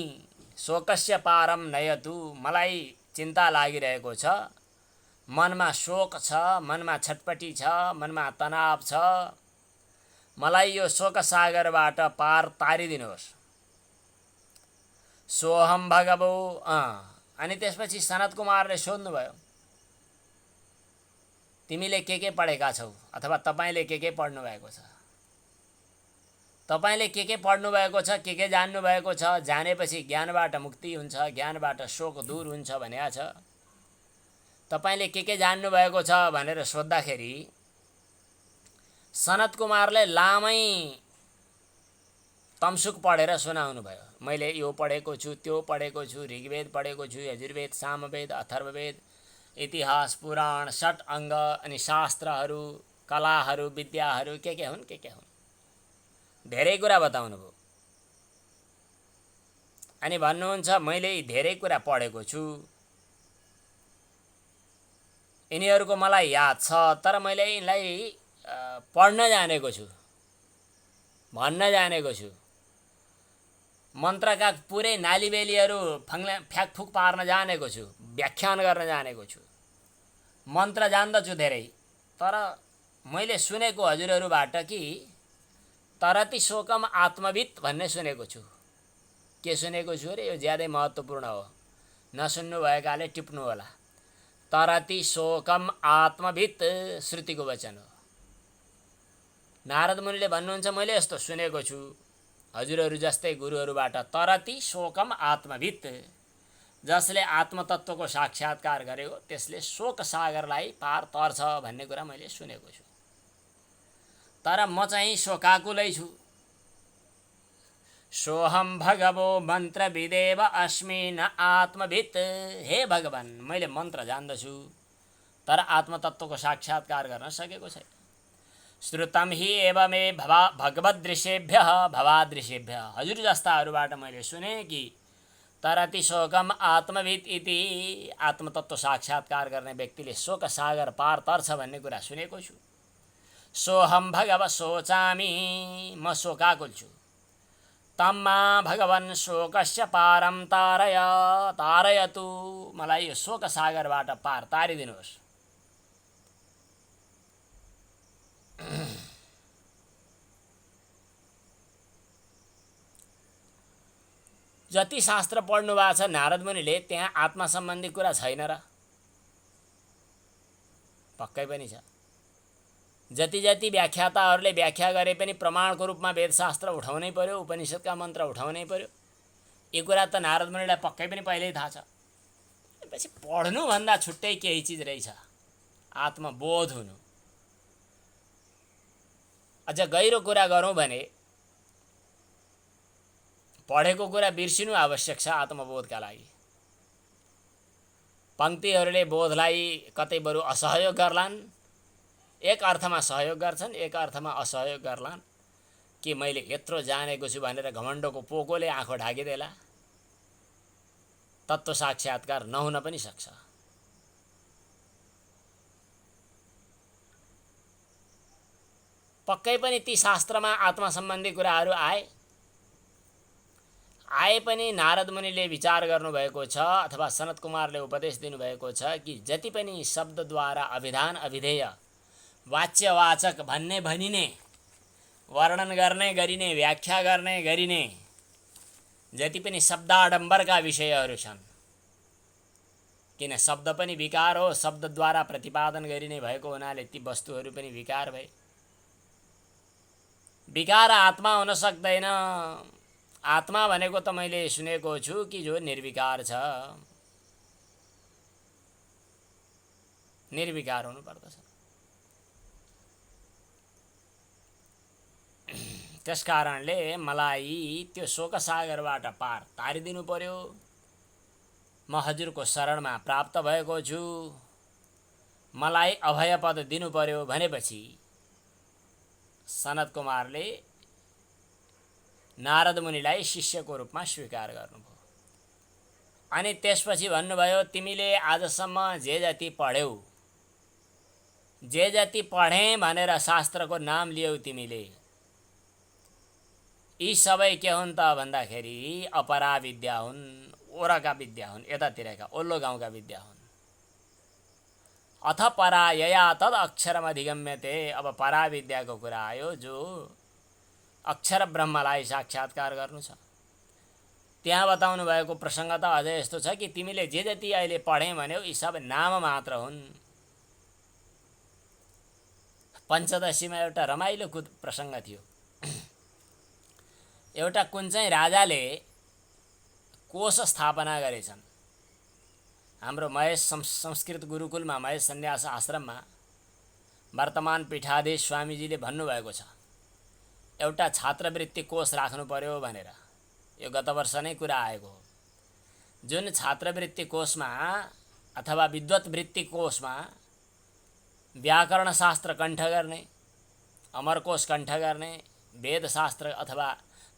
शोकस्य पारम नयतु, मलाई चिन्ता लागिरहेको छ, मनमा शोक छ, मनमा छटपटी छ, मनमा तनाव छ, मलाई यो शोक सागरबाट पार तारिदिनुहोस्। सोहम भगवो। अनि त्यसपछि सनत कुमारले सोध्नुभयो, तिमीले के पढेका छौ, अथवा तपाईले के पढ्नु भएको छ? तपाईले के पढ्नु भएको छ, के जान्नु भएको छ? जानेपछि ज्ञानबाट मुक्ति हुन्छ, ज्ञानबाट शोक दूर हुन्छ भनेको छ। तपाईले के जान्नु भएको छ भनेर सोद्धाखेरि सनत कुमारले लामै तमसुक पढेर सुनाउनु भयो। मैले यो पढेको छु, त्यो पढेको छु, ऋग्वेद पढेको छु, यजुर्वेद, सामवेद, अथर्ववेद, इतिहास, पुराण, षट अङ्ग, अनि शास्त्रहरू, कलाहरू, विद्याहरू के हुन्, के हुन्, धेरै कुरा बताउनु भयो। अनि भन्नुहुन्छ, मैले धेरै कुरा पढेको छु, यिनीहरूको मलाई याद छ, तर मैले यिनलाई पढ्न जानेको छु, भन्न जानेको छु। मन्त्रका पुरै नालीबेलीहरू फ्याकफुक पार्न जानेको छु, व्याख्यान गर्न जानेको छु, मन्त्र जान्दछु धेरै। तर मैले सुनेको हजुरहरूबाट कि तरति शोकम आत्मवित् भन्ने सुनेको छु। के सुनेको छु रे? यो ज्यादै महत्त्वपूर्ण हो, नसुन्नु भएकाले टिप्नु होला। तरति शोकम आत्मवित् श्रुतिको वचन हो। नारद मुनिले भन्नुहुन्छ, मैले यस्तो सुनेको छु हजुरहरू जस्तै गुरुहरूबाट, तरति शोकम आत्मवित्, जसले आत्मतत्त्वको साक्षात्कार गर्यो त्यसले शोक सागरलाई पार तर्छ भन्ने कुरा मैले सुनेको छु। तर म चाहिँ शोकाकुलै छु। सोहम भगवो मन्त्रविदेव अस्मि न आत्मवित्। हे भगवान्, मैले मन्त्र जान्दछु, तर आत्मतत्त्वको साक्षात्कार गर्न सकेको छैन। श्रुतम हि एव मे भगवदृशेभ्यः भवादृशेभ्यः, हजुर जस्ताहरूबाट मैले सुने कि तरति शोकम आत्मवित् इति, आत्मतत्त्व साक्षात्कार गर्ने व्यक्तिले शोक सागर पार तर्छ भन्ने कुरा सुनेको छु। सोहम भगव शोचामी, म शोकाकुल छु। तम्मा भगवन् शोकस्य पारम तारय, तारयतु, मलाई यो शोक सागरबाट पार तारिदिनुहोस्। जति शास्त्र पढ्नु भएको छ नारद मुनिले, त्यहाँ आत्मा सम्बन्धी कुरा छैन र? पक्कै पनि छ। जति जति व्याख्याताहरूले व्याख्या गरे पनि प्रमाणको रूपमा वेदशास्त्र उठाउनै पर्यो, उपनिषदका मन्त्र उठाउनै पर्यो। यो कुरा त नारद मुनिलाई पक्कै पनि पहिल्यै थाहा छ। पछि पढ्नुभन्दा छुट्टै केही चिज रहेछ, आत्मबोध हुनु। अझ गहिरो कुरा गरौँ भने पढेको कुरा बिर्सिनु आवश्यक छ आत्मबोधका लागि। पङ्क्तिहरूले बोधलाई कतै बरु असहयोग गर्लान्, एक अर्थमा सहयोग गर्छन्, एक अर्थमा असहयोग गर्लान्। कि मैले यत्रो जानेको छु भनेर घमण्डको पोकोले आँखो ढाकिदेला, तत्त्व साक्षात्कार नहुन पनि सक्छ। पक्कै पनि ती शास्त्रमा आत्मा सम्बन्धी कुराहरू आए पनि नारद मुनिले विचार गर्नुभएको छ अथवा सनत कुमारले उपदेश दिनुभएको छ कि जति पनि शब्दद्वारा अभिधान अभिधेय वाच्यवाचक भन्ने भनिने, वर्णन गर्ने गरिने, व्याख्या गर्ने गरिने जति पनि शब्दाडम्बरका विषयहरू छन्, किन शब्द पनि विकार हो, शब्दद्वारा प्रतिपादन गरिने भएको हुनाले ती वस्तुहरू पनि विकार भए। विकार आत्मा हुन सक्दैन। आत्मा भनेको त मैले सुनेको छु कि जो निर्विकार छ, निर्विकार हुनु पर्दछ। त्यसकारणले मलाई त्यो शोकसागरबाट पार तारिदिनु पर्यो। म हजुरको शरणमा प्राप्त भएको छु, मलाई अभय पद दिनु पर्यो भनेपछि सनत कुमारले नारद मुनिलाई शिष्यको रूपमा स्वीकार गर्नुभयो। अनि त्यसपछि भन्नुभयो, तिमीले आजसम्म जे जति पढ्यौ, जे जति पढेँ भनेर शास्त्रको नाम लियौ तिमीले, यी सबै के हुन् त भन्दाखेरि अपरा विद्या हुन्, ओरका विद्या हुन्, यतातिरका ओल्लो गाउँका विद्या हुन्। अथ परायया तद अक्षरम अधिगम्यते। अब परा विद्याको कुरा आयो, जो अक्षर ब्रह्मलाई साक्षात्कार गर्नु छ। त्यहाँ बताउनु भएको प्रसङ्ग त अझै यस्तो छ कि तिमीले जे जति अहिले पढेँ भन्यौ यी सब नाम मात्र हुन्। पञ्चदशीमा एउटा रमाइलो प्रसङ्ग थियो। एउटा कुन चाहिँ राजाले कोष स्थापना गरेछन्। हाम्रो महेश संस्कृत गुरुकुलमा, महेश सन्यास आश्रममा वर्तमान पीठाधीश स्वामीजीले भन्नुभएको छ, एउटा छात्रवृत्ति कोष राख्नु पर्यो भनेर। यो गत वर्ष नै कुरा आएको हो। जुन छात्रवृत्ति कोषमा अथवा विद्वत वृत्ति कोषमा व्याकरण शास्त्र कण्ठ गर्ने, अमरकोश कण्ठ गर्ने, वेदशास्त्र अथवा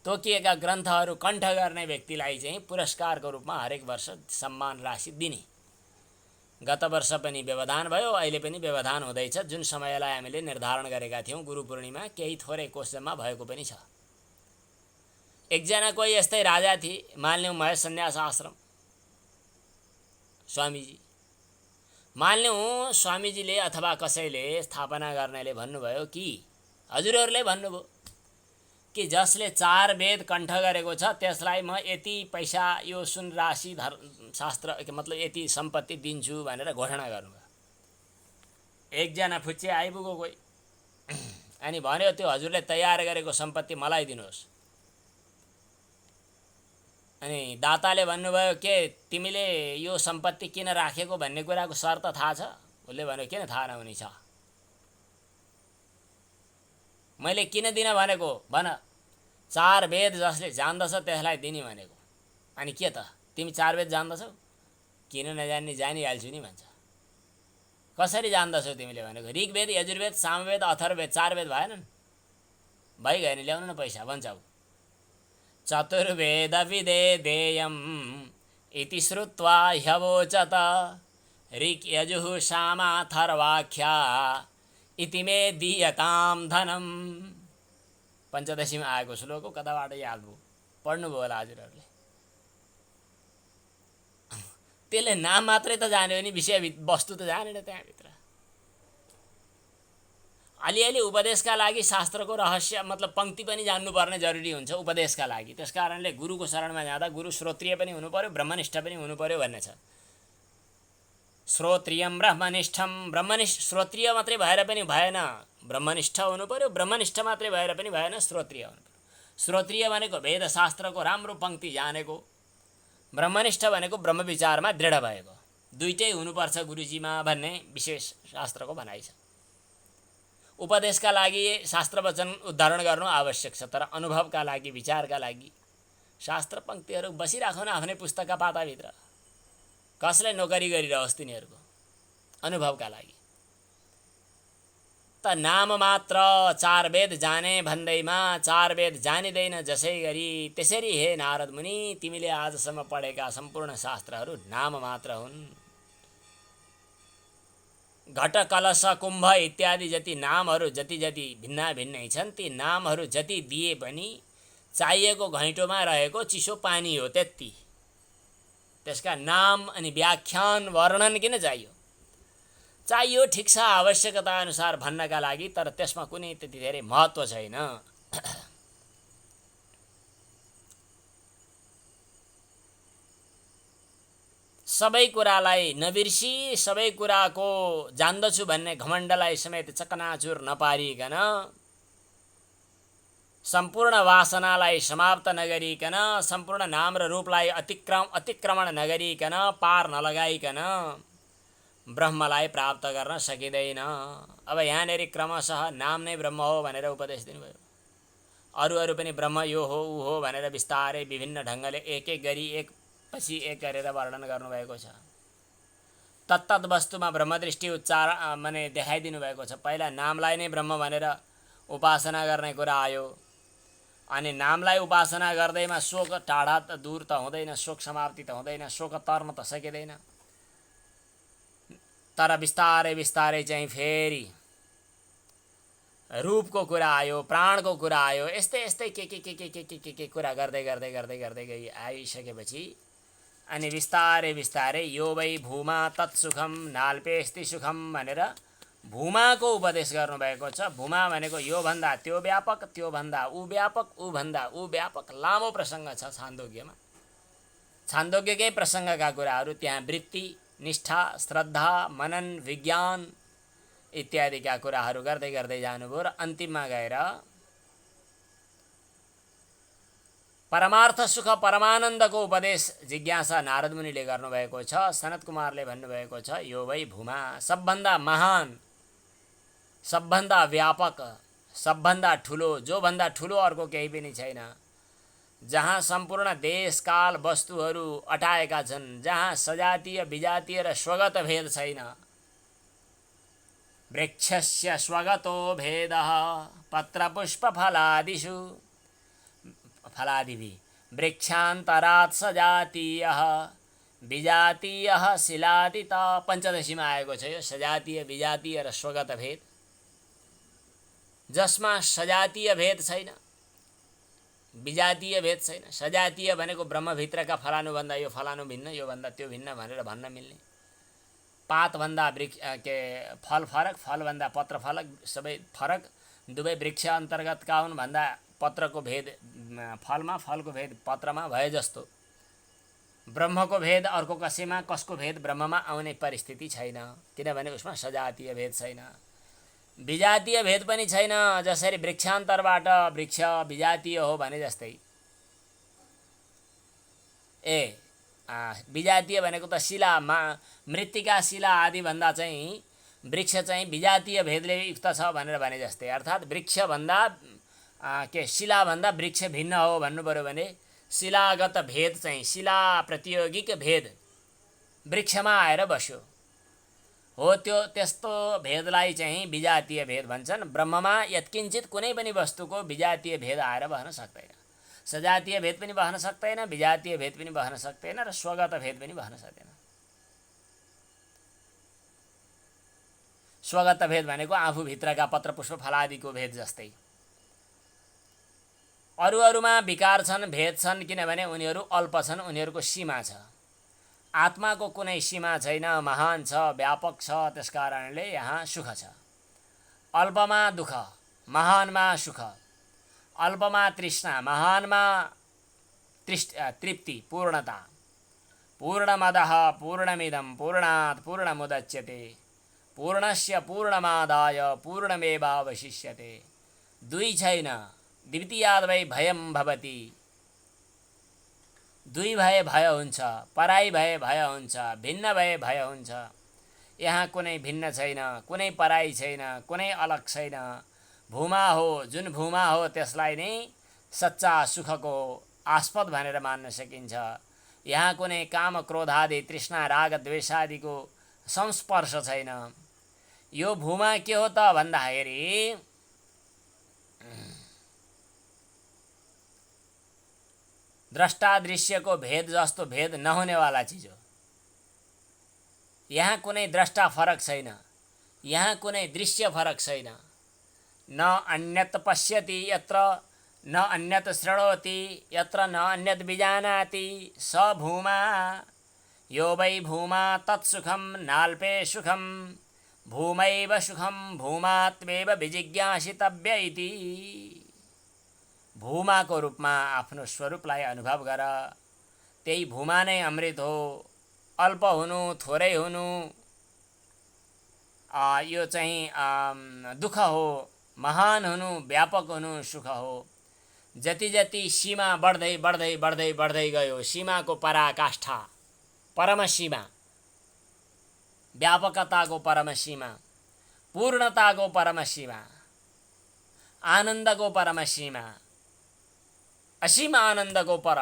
तोकिएका ग्रन्थहरू कण्ठ गर्ने व्यक्तिलाई चाहिँ पुरस्कारको रूपमा हरेक वर्ष सम्मान राशि दिने। गत वर्ष पनि व्यवधान भयो, अहिले पनि व्यवधान हुँदैछ। जुन समयलाई हामीले निर्धारण गरेका थियौँ गुरु पूर्णिमा, केही थोरै कोष जम्मा भएको पनि छ। एकजना कोही यस्तै राजा थिए, मान्यौ महेश सन्यास आश्रम स्वामीजी। मान्यौ स्वामीजीले अथवा कसैले स्थापना गर्नेले भन्नुभयो कि हजुरहरूले भन्नुभयो कि जसले 4 वेद कण्ठ गरेको छ त्यसलाई म यति पैसा, यो सुन राशि, शास्त्र मतलब यति सम्पत्ति दिन्छु भनेर घोषणा गर्नुभयो। एकजना फुच्चे आइपुग्यो कोही, अनि भन्यो त्यो हजुरले तयार गरेको सम्पत्ति मलाई दिनुहोस्। अनि दाताले भन्नुभयो, के तिमीले यो सम्पत्ति किन राखेको भन्ने कुराको शर्त थाहा छ? उसले भन्यो, किन थाहा नहुने छ, मैले किन दिन भनेको भन। 4 वेद जसले जान्दछ त्यसलाई दिने भनेको। अनि के त तिमी 4 वेद जान्दछौ? किन नजान्ने, जानिहाल्छु नि भन्छ। कसरी जान्दछौ तिमीले भनेको? ऋग्वेद, यजुर्वेद, सामवेद, अथर्ववेद, 4 वेद भएनन्? भइगयो नि, ल्याउनु न पैसा भन्छ। चतुर्वेद विदेदेयम् इति श्रुत्वा ह्यवोचत ऋक् यजुः सामाथर्वाख्या इति मे दीयताम धनम। पञ्चदशीमा आएको श्लोक हो, कताबाट याद भयो, पढ्नुभयो होला हजुरहरूले। त्यसले नाम मात्रै त जान्यो भने विषय वस्तु त जानेन त्यहाँभित्र। अलिअलि उपदेशका लागि शास्त्रको रहस्य मतलब पङ्क्ति पनि जान्नुपर्ने जरुरी हुन्छ उपदेशका लागि। त्यस कारणले गुरुको शरणमा जाँदा गुरु श्रोत्रिय पनि हुनु पर्यो, ब्रह्मनिष्ठ पनि हुनु पर्यो भन्ने छ। श्रोत्रियम ब्रह्मनिष्ठम, ब्रह्मनिष्ठ श्रोत्रिय मात्रै भएर पनि भएन, ब्रह्मनिष्ठ हुनु पर्यो, ब्रह्मनिष्ठ मात्रै भएर पनि भएन, श्रोत्रिय हुनु पर्यो। श्रोत्रिय भनेको वेदशास्त्रको राम्रो पङ्क्ति जानेको, ब्रह्मनिष्ठ भनेको ब्रह्म विचारमा दृढ भएको। दुईटै हुनुपर्छ गुरुजीमा भन्ने विशेष शास्त्रको भनाइ छ। उपदेशका लागि शास्त्र वचन उद्धारण गर्नु आवश्यक छ, तर अनुभवका लागि, विचारका लागि शास्त्र पङ्क्तिहरू बसिराखौँ न आफ्नै पुस्तकका पाताभित्र। कसले नोकरी गरिरहोस् तिनीहरूको अनुभवका लागि। त नाम मात्र चार वेद जाने भन्दैमा चार वेद जानिँदैन जसै गरी, त्यसरी हे नारद मुनि तिमीले आजसम्म पढेका सम्पूर्ण शास्त्रहरू नाम मात्र हुन्। घट कलश कुम्भ इत्यादि जति नामहरू जति जति भिन्ना भिन्नै छन्, ती नामहरू जति दिए पनि चाहिएको घैँटोमा रहेको चिसो पानी हो त्यति। त्यसका नाम अनि व्याख्यान वर्णन किन चाहियो? चाहियो ठिक छ आवश्यकता अनुसार भन्नका लागि, तर त्यसमा कुनै त्यति धेरै महत्त्व छैन। सबै कुरालाई नबिर्सी सबै कुराको जान्दछु भन्ने घमण्डलाई समेत चकनाचुर नपारिकन, सम्पूर्ण वासनालाई समाप्त नगरिकन, सम्पूर्ण नाम र रूपलाई अतिक्रमण नगरिकन, पार नलगाइकन ब्रह्मलाई प्राप्त गर्न सकिँदैन। अब यहाँनेरि क्रमशः नाम नै ब्रह्म हो भनेर उपदेश दिनुभयो। अरू पनि ब्रह्म यो हो ऊ हो भनेर बिस्तारै विभिन्न ढङ्गले एक एक गरी एक पछि एक गरेर वर्णन गर्नुभएको छ। तत्तत् वस्तुमा ब्रह्मदृष्टि उच्चारण माने देखाइदिनु भएको छ। पहिला नामलाई नै ब्रह्म भनेर उपासना गर्ने कुरा आयो, अनि नामलाई उपासना गर्दैमा शोक टाढा त दूर त हुँदैन, शोक समाप्ति त हुँदैन, शोक तर्न त सकिँदैन। तर बिस्तारै बिस्तारै चाहिँ फेरि रूपको कुरा आयो, प्राणको कुरा आयो, यस्तै यस्तै के कुरा गर्दै गर्दै गर्दै गर्दै गई आइसकेपछि अनि बिस्तारै बिस्तारै यो वै भूमा तत्सुखम नाल्पेस्ति सुखम भनेर भूमाको उपदेश गर्नुभएको छ। भूमा भनेको योभन्दा त्यो व्यापक, त्योभन्दा ऊ व्यापक, ऊभन्दा ऊ व्यापक लामो प्रसङ्ग छ छान्दोग्यमा। छान्दोग्यकै प्रसङ्गका कुराहरू त्यहाँ वृत्ति, निष्ठा, श्रद्धा, मनन, विज्ञान इत्यादिका कुराहरू गर्दै गर्दै जानुभयो र अन्तिममा गएर परमार्थ सुख परमानन्दको उपदेश जिज्ञासा नारद मुनिले गर्नुभएको छ। सनत कुमारले भन्नुभएको छ यो वै भूमा, सबभन्दा महान, सबभन्दा व्यापक, सबभन्दा ठुलो, जोभन्दा ठुलो अर्को केही पनि छैन, जहाँ सम्पूर्ण देश काल वस्तुहरू अटाएका छन्, जहाँ सजातीय विजातीय र स्वगत भेद छैन। वृक्षस्य स्वगतो भेदः पत्रपुष्पफलादिषु फलादिभिः वृक्षान्तरात् सजातीयः विजातीयः शिलादित। पञ्चदशीमा आएको छ यो सजातीय विजातीय र स्वगत भेद, जसमा सजातीय भेद छैन, विजातीय भेद छैन। सजातीय भनेको ब्रह्मभित्रका फलानुभन्दा यो फलानु भिन्न, योभन्दा त्यो भिन्न भनेर भन्न मिल्ने। पातभन्दा वृक्ष के फल फरक, फलभन्दा पत्र फरक, सबै फरक, दुवै वृक्ष अन्तर्गतका हुन् भन्दा पत्रको भेद फलमा, फलको भेद पत्रमा भए जस्तो ब्रह्मको भेद अर्को कसैमा, कसको भेद ब्रह्ममा आउने परिस्थिति छैन, किनभने उसमा सजातीय भेद छैन, विजातीय भेद पनि छैन। जसरी वृक्षान्तरबाट वृक्ष विजातीय हो भने जस्तै विजातीय भनेको त शिला, मृत्तिका शिला आदि भन्दा चाहिँ वृक्ष चाहिँ विजातीय भेदले युक्त छ भनेर भने जस्तै। अर्थात् वृक्षभन्दा के शिलाभन्दा वृक्ष भिन्न हो भन्नु पर्यो भने शिलागत भेद चाहिँ, शिला प्रतियोगिक भेद वृक्षमा आएर बस्यो हो, त्यो त्यस्तो भेदलाई चाहिँ विजातीय भेद भन्छन्। ब्रह्ममा यत्किञ्चित कुनै पनि वस्तुको विजातीय भेद आएर बस्न सक्दैन, सजातीय भेद पनि बस्न सक्दैन, विजातीय भेद पनि बस्न सक्दैन र स्वगत भेद पनि बस्न सक्दैन। स्वगत भेद भनेको आफूभित्रका पत्र पुष्प फलादिको भेद जस्तै। अरूमा विकार छन्, भेद छन्, किनभने उनीहरू अल्प छन्, उनीहरूको सीमा छ। आत्माको कुनै सीमा छैन, महान छ, व्यापक छ, त्यसकारणले यहाँ सुख छ। अल्पमा दुःख, महानमा सुख, अल्पमा तृष्णा, महानमा तृप्ति, पूर्णता। पूर्णमदः पूर्णमिदं पूर्णात् पूर्णमुदच्यते पूर्णस्य पूर्णमादाय पूर्णमेवावशिष्यते। दुई छैन, द्वितीयाद् वै भयं भवति। दुई भए भय हुन्छ, पराई भए भय हुन्छ, भिन्न भए भय हुन्छ। यहाँ कुनै भिन्न छैन, कुनै पराई छैन, कुनै अलग छैन। भूमा हो, जुन भूमा हो त्यसलाई नै सच्चा सुखको आस्पद भनेर मान्न सकिन्छ। यहाँ कुनै काम क्रोधादि तृष्णा राग द्वेषादिको संस्पर्श छैन। यो भूमा के हो त भन्दाखेरि द्रष्टा दृश्यको भेद जस्तो भेद नहुनेवाला चिज हो। यहाँ कुनै द्रष्टा फरक छैन, यहाँ कुनै दृश्य फरक छैन। न अन्यत् पश्यति यत्र, न अन्यत् शृणोति यत्र, न अन्यत् विजानाति स भूमा। यो वै भूमा तत्सुखं नाल्पे सुखं भूमैव सुखं भूमात्मेव विजिज्ञासितव्य इति। भूमाको रूपमा आफ्नो स्वरूपलाई अनुभव गर। त्यही भूमा नै अमृत हो। अल्प हुनु, थोरै हुनु यो चाहिँ दुःख हो। महान हुनु, व्यापक हुनु सुख हो। जति जति सीमा बढ्दै बढ्दै बढ्दै बढ्दै गयो, सीमाको पराकाष्ठा, परम सीमा, व्यापकताको परम सीमा, पूर्णताको परम सीमा, आनन्दको परम सीमा, असीम आनन्दको पर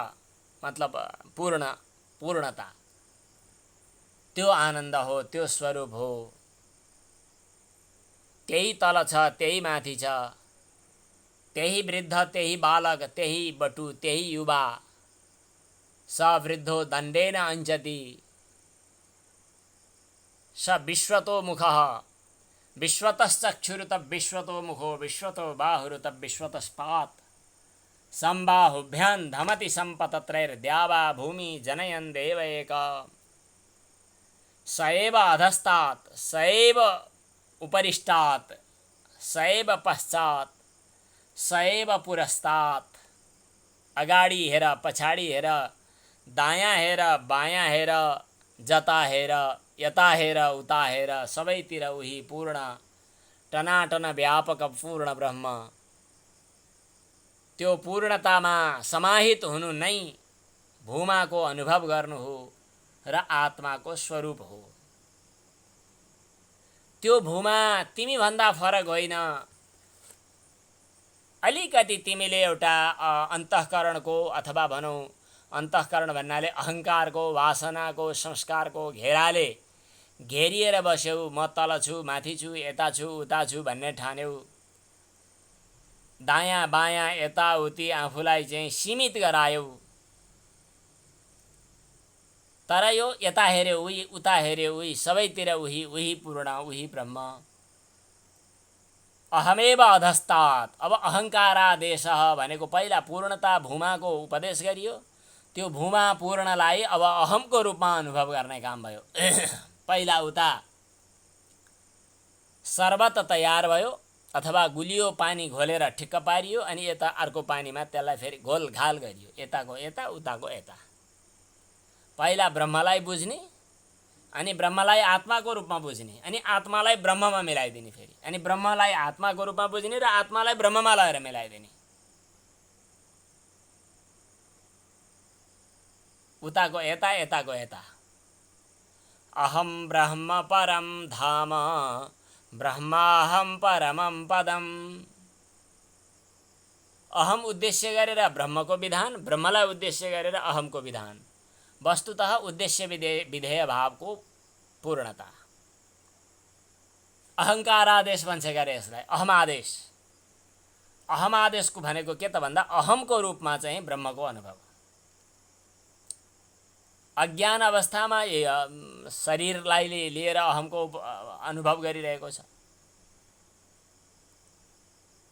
मतलब पूर्णता, त्यो आनन्द हो, त्यो स्वरूप हो। त्यही तल छ, त्यही माथि छ, त्यही वृद्ध, त्यही बालक, त्यही बटु, त्यही युवा। स वृद्धो दण्डेन अंचति स विश्वतो मुखः विश्वतश्चक्षुरुत विश्वतो मुखो विश्वतो बाहुरुत विश्वतस्पात् संबाहुभ्यां धमति संपतत्रैर्द्यावा भूमि जनयन् देव एक। स एव अधस्तात्, स एव उपरिष्टात्, स एव पश्चात्, स एव पुरस्तात्। अगाडि हेर, पछाडि हेर, दायाँ हेर, बायाँ हेर, जता हेर, यता हेर, उता हेर, सबैतिर उही पूर्ण टनाटन व्यापक पूर्ण ब्रह्म। त्यो पूर्णतामा समाहित हुनु नै भूमाको अनुभव गर्नु हो र आत्माको स्वरूप हो। त्यो भूमा तिमी भन्दा फरक होइन। अलिकति तिमीले एउटा अन्तःकरणको अथवा भनौँ अन्तःकरण भन्नाले अहङ्कारको, वासनाको, संस्कारको घेराले घेरिएर बस्यौ। म तल छु, माथि छु, यता छु, उता छु भन्ने ठान्यौ। दायाँ बायाँ यताउति आफूलाई चाहिँ सीमित गरायौ। तर यो यता हेऱ्यो उही, उता हेऱ्यो उही, सबैतिर उही, उही पूर्ण, उही ब्रह्म। अहमेव अधस्तात्। अब अहङ्कारादेशः भनेको पहिला पूर्णता भूमाको उपदेश गरियो। त्यो भूमा पूर्णलाई अब अहमको रूपमा अनुभव गर्ने काम भयो। पहिला उता शरबत तयार भयो अथवा गुलियो पानी घोलेर ठिक्क पारियो, अनि यता अर्को पानीमा त्यसलाई फेरि घोलघाल गरियो, यताको यता उताको यता। पहिला ब्रह्मलाई बुझ्ने, अनि ब्रह्मलाई आत्माको रूपमा बुझ्ने, अनि आत्मालाई ब्रह्ममा मिलाइदिने, फेरि अनि ब्रह्मलाई आत्माको रूपमा बुझ्ने र आत्मालाई ब्रह्ममा लगेर मिलाइदिने। उताको यता, यताको यता। अहम ब्रह्म परम धाम ब्रह्माहम परमं पदम। अहम उद्देश्य गरेर ब्रह्मको विधान, ब्रह्मलाई उद्देश्य गरेर अहमको विधान। वस्तुतः उद्देश्य विधेय भावको पूर्णता। अहङ्कारादेश भन्छ गरे यसलाई, अहमादेश। अहमादेशको भनेको के त भन्दा अहमको रूपमा चाहिँ ब्रह्मको अनुभव। अज्ञान अवस्थामा शरीरलाई लिएर अहमको अनुभव गरिरहेको छ।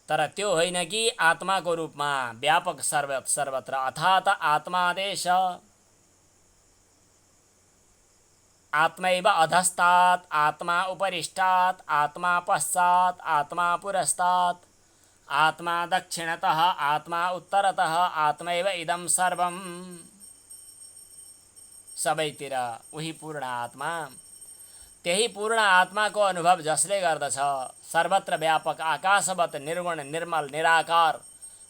तर त्यो होइन कि आत्माको रूपमा व्यापक सर्वत्र अर्थात् आत्मादेश आत्मैव अधस्तात् आत्मा उपरिष्टात् आत्मा पश्चात् आत्मा पुरस्तात् आत्मा दक्षिणतः आत्मा उत्तरतः आत्मैव इदं सर्वं सबैतिर उही पूर्ण आत्मा। त्यही पूर्ण आत्माको अनुभव जसले गर्दछ सर्वत्र व्यापक आकाशवत् निर्गुण निर्मल निराकार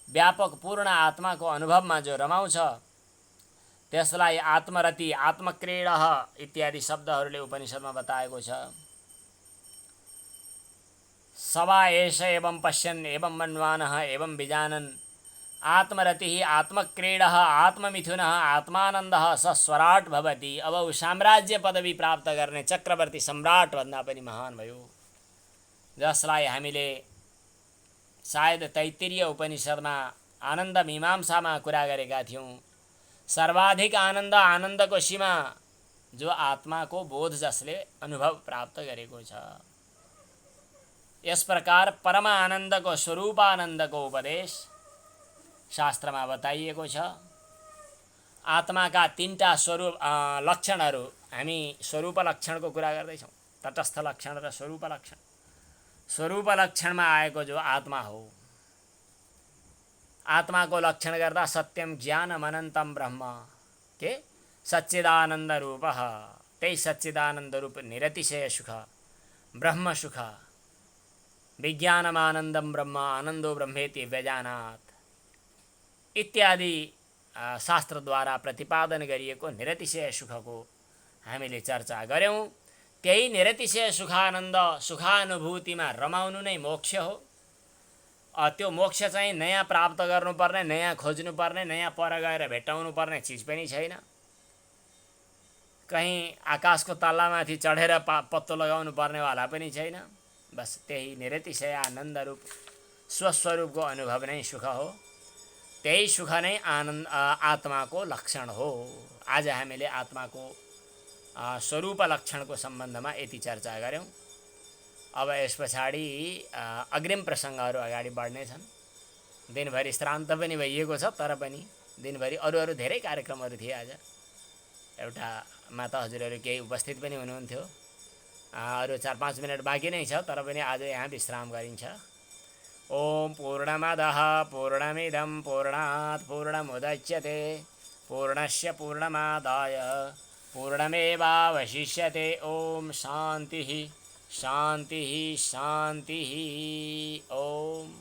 व्यापक पूर्ण आत्माको अनुभवमा जो रमाउँछ त्यसलाई आत्मरति आत्मक्रीडः इत्यादि शब्दहरूले उपनिषदमा बताएको छ। सवा एष एवं पश्यन् एवं मन्वानः एवं विजानन् आत्मरतिः आत्मक्रीडः आत्ममिथुनः आत्मानन्दः स स्वराट भवति। अब ऊ साम्राज्य पदवी प्राप्त गर्ने चक्रवर्ती सम्राट भन्दा पनि महान भयो, जसलाई हामीले सायद तैत्तिरीय उपनिषदमा आनन्द मीमांसामा कुरा गरेका थियौँ। सर्वाधिक आनन्द आनन्दको सीमा जो आत्माको बोध जसले अनुभव प्राप्त गरेको छ। यस प्रकार परम आनन्दको स्वरूपानन्दको उपदेश शास्त्रमा बताइएको छ। आत्माका तीनटा स्वरूप लक्षणहरू, हामी स्वरूप लक्षणको कुरा गर्दैछौँ, तटस्थ लक्षण र स्वरूप लक्षण। स्वरूप लक्षणमा आएको जो आत्मा हो, आत्माको लक्षण गर्दा सत्यम ज्ञानम अनन्तम ब्रह्म के सच्चिदानन्द रूपः, त्यही सच्चिदानन्द रूप निरतिशय सुख ब्रह्म सुख विज्ञानमानन्दम ब्रह्म आनन्दो ब्रह्मेति व्यजानात् इत्यादि शास्त्रद्वारा प्रतिपादन गरिएको निरतिशय सुखको हामीले चर्चा गऱ्यौँ। त्यही निरतिशय सुखानन्द सुखानुभूतिमा रमाउनु नै मोक्ष हो। त्यो मोक्ष चाहिँ नयाँ प्राप्त गर्नुपर्ने, नयाँ खोज्नुपर्ने, नयाँ पर गएर भेट्टाउनु पर्ने चिज पनि छैन। कहीँ आकाशको तल्लामाथि चढेर पत्तो लगाउनु पर्नेवाला पनि छैन। बस त्यही निरतिशय आनन्द रूप स्वस्वरूपको अनुभव नै सुख हो। त्यही सुख नै आत्माको लक्षण हो। आज हामीले आत्माको स्वरूप लक्षणको सम्बन्धमा यति चर्चा गऱ्यौँ। अब यस पछाडि अग्रिम प्रसङ्गहरू अगाडि बढ्नेछन्। दिनभरि श्रान्त पनि भइएको छ, तर पनि दिनभरि अरू धेरै कार्यक्रमहरू थिए। आज एउटा माता हजुरहरू केही उपस्थित पनि हुनुहुन्थ्यो। अरू 4-5 मिनट बाँकी नै छ, तर पनि आज यहाँ विश्राम गरिन्छ। ओम पूर्णमदः पूर्णमिदं पूर्णात् पूर्णमुदच्यते पूर्णस्य पूर्णमादाय पूर्णमेवावशिष्यते। ओम शान्तिः शान्तिः शान्तिः। ओम।